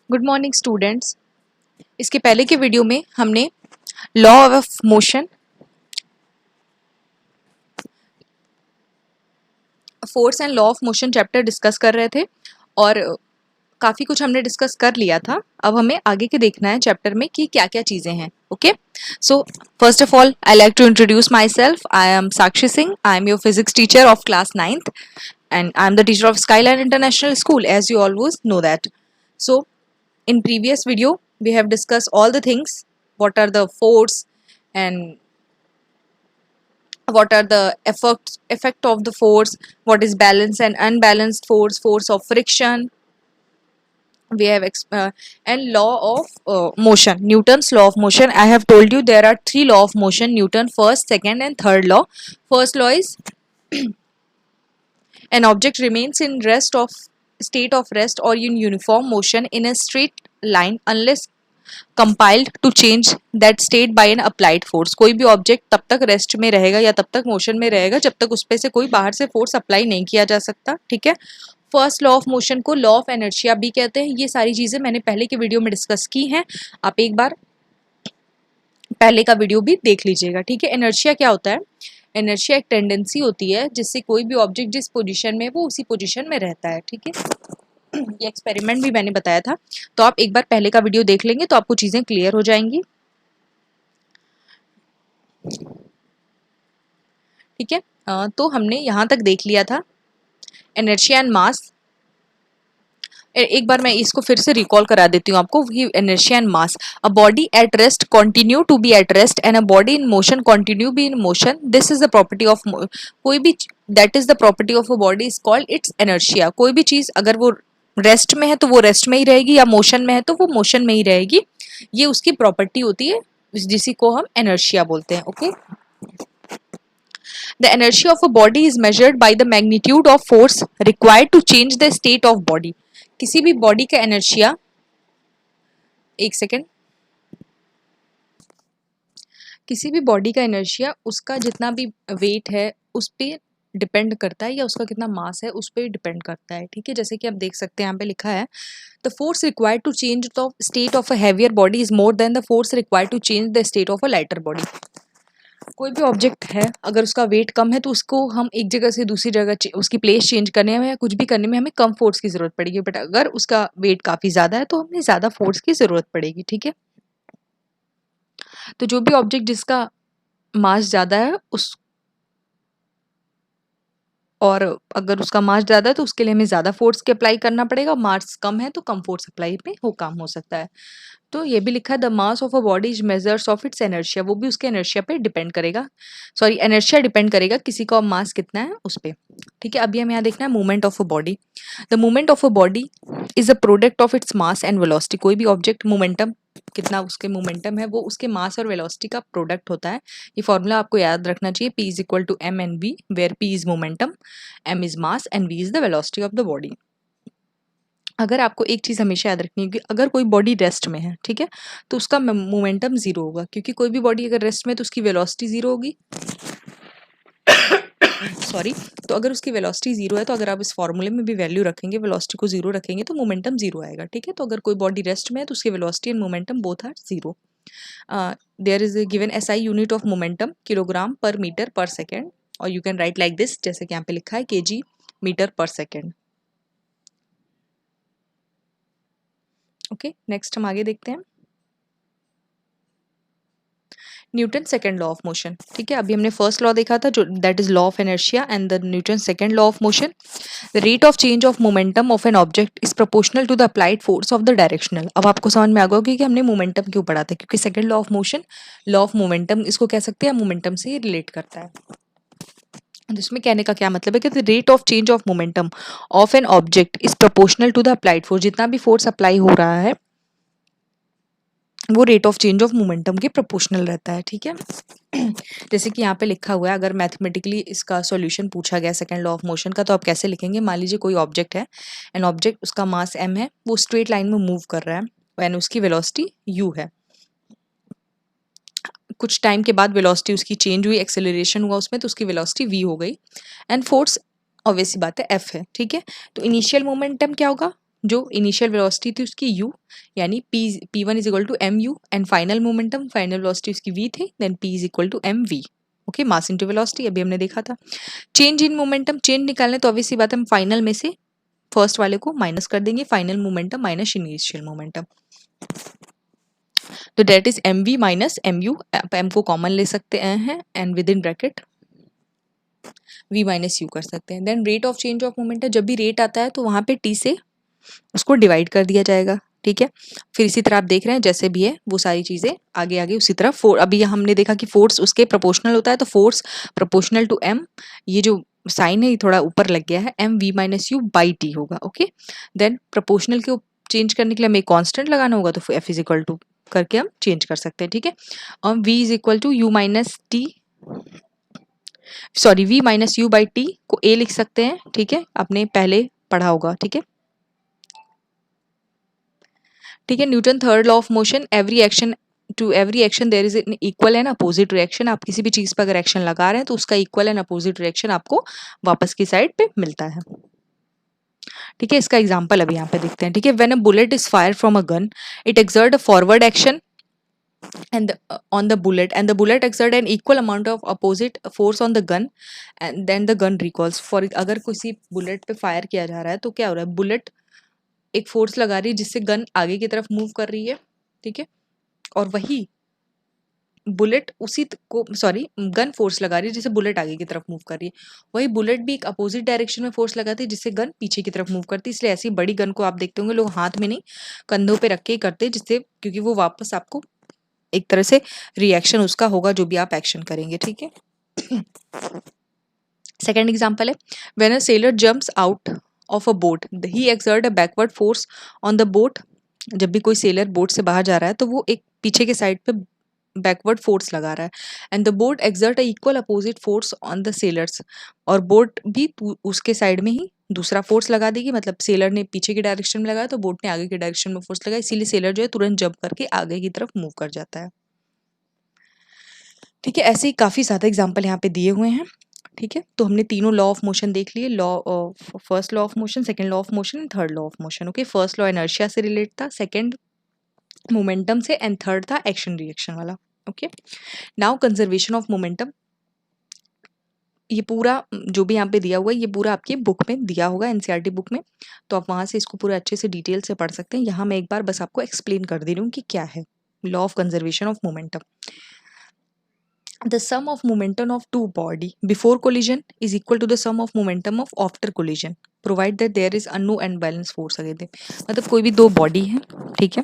Good morning students. इसके पहले के वीडियो में हमने law of motion, force and law of motion chapter discuss कर रहे थे और काफ़ी कुछ हमने डिस्कस कर लिया था। अब हमें आगे के देखना है चैप्टर में कि क्या क्या चीज़ें हैं। Okay, so first of all I like to introduce myself. I am Sakshi Singh. I am your physics teacher of class 9th and I am the teacher of Skyline International School, as you always know that. So in previous video we have discussed all the things, what are the force and what are the effect of the force, what is balanced and unbalanced force, force of friction. We have and law of motion, Newton's law of motion. I have told you there are three law of motion: Newton first, second and third law. First law is an object remains in rest of state of rest or in uniform motion in a straight line unless compiled to change that state by an applied force. कोई भी object तब तक rest में रहेगा या तब तक motion में रहेगा जब तक उस पे से कोई बाहर से फोर्स अप्लाई नहीं किया जा सकता। ठीक है, फर्स्ट लॉ ऑफ मोशन को लॉ ऑफ इनर्शिया भी कहते हैं। ये सारी चीजें मैंने पहले के वीडियो में डिस्कस की हैं, आप एक बार पहले का वीडियो भी देख लीजिएगा। ठीक है, इनर्शिया क्या होता है? इनर्शिया एक टेंडेंसी होती है जिससे कोई भी ऑब्जेक्ट जिस पोजीशन में वो उसी पोजीशन में रहता है। ठीक है, ये एक्सपेरिमेंट भी मैंने बताया था, तो आप एक बार पहले का वीडियो देख लेंगे तो आपको चीजें क्लियर हो जाएंगी। ठीक है, तो हमने यहाँ तक देख लिया था इनर्शिया एंड मास। एक बार मैं इसको फिर से रिकॉल करा देती हूँ आपको। Inertia and mass, a body at rest continue to be at rest and a body in motion continue be in motion. This is the property of कोई भी, that is the property of a body is called its inertia. कोई भी चीज अगर वो rest में है तो वो रेस्ट में ही रहेगी, या मोशन में है तो वो मोशन में ही रहेगी। ये उसकी प्रॉपर्टी होती है जिसी को हम इनर्शिया बोलते हैं। Okay, the inertia of a body is measured by the magnitude of force required to change the state of body. किसी भी बॉडी का इनर्शिया, एक सेकेंड, किसी भी बॉडी का इनर्शिया उसका जितना भी वेट है उस पर डिपेंड करता है, या उसका कितना मास है उस पर डिपेंड करता है। ठीक है, जैसे कि आप देख सकते हैं यहाँ पे लिखा है the force required to change the state of a heavier body is more than the force required to change the state of a lighter body. कोई भी ऑब्जेक्ट है अगर उसका वेट कम है तो उसको हम एक जगह से दूसरी जगह उसकी प्लेस चेंज करने में या कुछ भी करने में हमें कम फोर्स की जरूरत पड़ेगी, बट अगर उसका वेट काफी ज्यादा है तो हमें ज्यादा फोर्स की जरूरत पड़ेगी। ठीक है, तो जो भी ऑब्जेक्ट जिसका मास ज्यादा है उस, और अगर उसका मास ज़्यादा है तो उसके लिए हमें ज़्यादा फोर्स के अप्लाई करना पड़ेगा, मास कम है तो कम फोर्स अप्लाई में वो काम हो सकता है। तो ये भी लिखा है the mass of a body is measures of its inertia, वो भी उसके एनर्शिया पे डिपेंड करेगा, सॉरी एनर्शिया डिपेंड करेगा किसी का मास कितना है उस पर। ठीक है, अभी हम यहाँ देखना है movement of a body. The movement of a body is a product of its mass and velocity. कोई भी ऑब्जेक्ट मोमेंटम, कितना उसके मोमेंटम है वो उसके मास और वेलोसिटी का प्रोडक्ट होता है। ये फॉर्मूला आपको याद रखना चाहिए, P is equal to M N V, where P is momentum, M is mass and V is the velocity of the body। अगर आपको एक चीज हमेशा याद रखनी है कि अगर कोई बॉडी रेस्ट में है, ठीक है, तो उसका मोमेंटम जीरो होगा, क्योंकि कोई भी बॉडी अगर रेस्ट में है तो उसकी वेलोसिटी जीरो होगी। सॉरी, तो अगर उसकी वेलोसिटी जीरो है तो अगर आप इस फॉर्मूले में भी वैल्यू रखेंगे, वेलोसिटी को जीरो रखेंगे तो मोमेंटम जीरो आएगा। ठीक है, तो अगर कोई बॉडी रेस्ट में है तो उसकी velocity and momentum both are zero. There is given SI unit of momentum kilogram per metre per second, और you can write like this, जैसे कि यहाँ पे लिखा है kg metre per second. Okay, next हम आगे देखते हैं Newton second law of motion. ठीक है, अभी हमने फर्स्ट लॉ देखा था जो that is law of inertia, and the Newton second law of motion, the rate of change of momentum of an object is proportional to the applied force of the directional. अब आपको समझ में आ गया कि हमने मोमेंटम क्यों पढ़ा था, क्योंकि second law of motion, law of momentum इसको कह सकते हैं, मोमेंटम से रिलेट करता है। जिसमें कहने का क्या मतलब है कि the rate of change of momentum of an object is proportional to the applied force. जितना भी फोर्स अप्लाई हो रहा है वो rate of change of momentum के प्रोपोर्शनल रहता है। ठीक है, जैसे कि यहाँ पे लिखा हुआ है, अगर मैथमेटिकली इसका सॉल्यूशन पूछा गया सेकंड लॉ ऑफ मोशन का तो आप कैसे लिखेंगे। मान लीजिए कोई ऑब्जेक्ट है, एन ऑब्जेक्ट, उसका मास m है, वो स्ट्रेट लाइन में मूव कर रहा है एंड उसकी वेलोसिटी u है। कुछ टाइम के बाद वेलोसिटी उसकी चेंज हुई, एक्सेलरेशन हुआ उसमें, तो उसकी वेलोसिटी v हो गई, एंड फोर्स ऑब्वियस सी बात है f है। ठीक है, तो इनिशियल मोमेंटम क्या होगा, जो इनिशियल वेलोसिटी थी उसकी u, यानी p1 is equal to mu, and final momentum, final velocity उसकी v थी, then p is equal to mv। Okay, mass into velocity अभी हमने देखा था। चेंज इन मोमेंटम, चेंज निकालने तो ऑब्वियस सी बात है हम फाइनल में से फर्स्ट वाले को माइनस कर देंगे, final momentum minus initial momentum, तो that is mv minus mu, आप m को कॉमन ले सकते हैं and with in bracket v minus u कर सकते हैं। Then rate of change of momentum, जब भी रेट आता है तो वहाँ पे t से उसको डिवाइड कर दिया जाएगा, ठीक है। फिर इसी तरह आप देख रहे हैं जैसे भी है वो सारी चीज़ें आगे आगे उसी तरह अभी हमने देखा कि फोर्स उसके प्रोपोर्शनल होता है, तो फोर्स प्रोपोर्शनल टू m, ये जो साइन है ये थोड़ा ऊपर लग गया है, m v minus U by T होगा। ओके, देन प्रोपोर्शनल को चेंज करने के लिए हमें कांस्टेंट लगाना होगा, तो f इज इक्वल टू करके हम चेंज कर सकते हैं, ठीक है। और v is equal to U minus T, sorry v minus U by T को a लिख सकते हैं, ठीक है, आपने पहले पढ़ा होगा, ठीक है। ठीक है, Newton third law of motion, every action to every action there is an equal and opposite reaction. आप किसी भी चीज पर अगर एक्शन लगा रहे हैं तो उसका इक्वल एंड अपोजिट रिएक्शन आपको वापस की साइड पे मिलता है, ठीक है। इसका एग्जांपल अभी यहाँ पे देखते हैं, ठीक है। When a bullet is fire from a gun, it exert a forward action and on the bullet, and the bullet exert an equal amount of opposite force on the gun, and then the gun recoils for, अगर किसी bullet पे fire किया जा रहा है तो क्या हो रहा है, बुलेट एक फोर्स लगा रही है जिससे गन आगे की तरफ मूव कर रही है, ठीक है, और वही बुलेट उसी को, सॉरी, गन फोर्स लगा रही है जिससे बुलेट आगे की तरफ मूव कर रही है, वही बुलेट भी एक अपोजिट डायरेक्शन में फोर्स लगाती है जिससे गन पीछे की तरफ मूव करती है। इसलिए ऐसी बड़ी गन को आप देखते होंगे लोग हाथ में नहीं कंधों पे रख के ही करते हैं, जिससे क्योंकि वो वापस आपको एक तरह से रिएक्शन उसका होगा जो भी आप एक्शन करेंगे, ठीक है। सेकेंड एग्जाम्पल है, when a sailor jumps out of a boat, he exert a backward force on the boat. जब भी कोई सेलर बोट से बाहर जा रहा है तो वो एक पीछे के साइड पे बैकवर्ड फोर्स लगा रहा है, and the boat exert a equal opposite force on the sellers, और बोट भी उसके साइड में ही दूसरा फोर्स लगा देगी, मतलब सेलर ने पीछे की डायरेक्शन में लगाया तो बोट ने आगे की डायरेक्शन में फोर्स लगाया, इसीलिए सेलर जो है तुरंत जंप करके आगे की तरफ मूव कर जाता है, ठीक है। ऐसे ही काफी ज्यादा एग्जाम्पल यहाँ पे दिए हुए हैं, ठीक है। तो हमने तीनों लॉ ऑफ मोशन देख लिए, law first law of motion, second law of motion and third law of motion. Okay, first law inertia से रिलेट था, सेकंड मोमेंटम से, एंड थर्ड था एक्शन रिएक्शन वाला। Okay, now conservation of momentum, ये पूरा जो भी यहाँ पे दिया हुआ है ये पूरा आपकी बुक में दिया होगा, एनसीईआरटी बुक में, तो आप वहां से इसको पूरा अच्छे से डिटेल से पढ़ सकते हैं। यहाँ मैं एक बार बस आपको एक्सप्लेन कर दे रही हूँ कि क्या है law of conservation of momentum. The sum of momentum of two body before collision is equal to the sum of momentum of after collision, provide that there is no unbalanced force against them। मतलब कोई भी दो body है, ठीक है,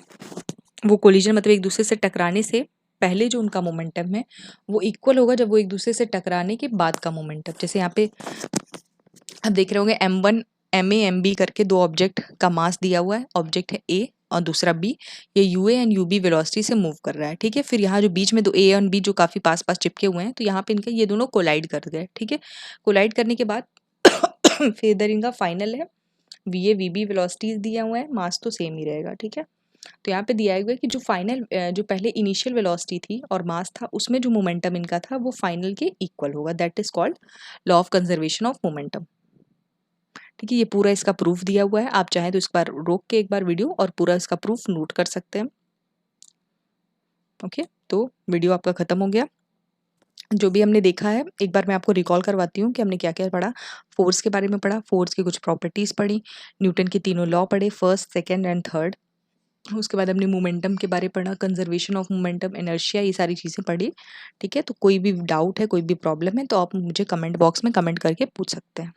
वो collision मतलब एक दूसरे से टकराने से पहले जो उनका मोमेंटम है वो इक्वल होगा जब वो एक दूसरे से टकराने के बाद का मोमेंटम। जैसे यहाँ पे आप देख रहे होंगे m1 ma mb करके दो ऑब्जेक्ट का मास दिया हुआ है, ऑब्जेक्ट है a और दूसरा b, ये ua एंड ub वेलोसिटी से मूव कर रहा है, ठीक है। फिर यहाँ जो बीच में दो a और b जो काफी पास पास चिपके हुए हैं, तो यहाँ पे इनके ये दोनों कोलाइड कर गए, ठीक है। कोलाइड करने के बाद फिर इधर इनका फाइनल है va vb वेलोसिटीज दिया हुआ है, मास तो सेम ही रहेगा, ठीक है। तो यहाँ पे दिया हुआ है कि जो फाइनल जो पहले इनिशियल वेलोसिटी थी और मास था उसमें जो मोमेंटम इनका था वो फाइनल के इक्वल होगा, that is called law of conservation of momentum, ठीक है। ये पूरा इसका प्रूफ दिया हुआ है, आप चाहें तो इस बार रोक के एक बार वीडियो और पूरा इसका प्रूफ नोट कर सकते हैं। ओके, तो वीडियो आपका खत्म हो गया। जो भी हमने देखा है एक बार मैं आपको रिकॉल करवाती हूँ कि हमने क्या क्या पढ़ा। फोर्स के बारे में पढ़ा, फोर्स की कुछ प्रॉपर्टीज पढ़ी, न्यूटन के तीनों लॉ पढ़े, फर्स्ट सेकेंड एंड थर्ड। उसके बाद हमने मोमेंटम के बारे में पढ़ा, कंजर्वेशन ऑफ मोमेंटम, इनर्शिया, ये सारी चीज़ें पढ़ी, ठीक है। तो कोई भी डाउट है, कोई भी प्रॉब्लम है तो आप मुझे कमेंट बॉक्स में कमेंट करके पूछ सकते हैं।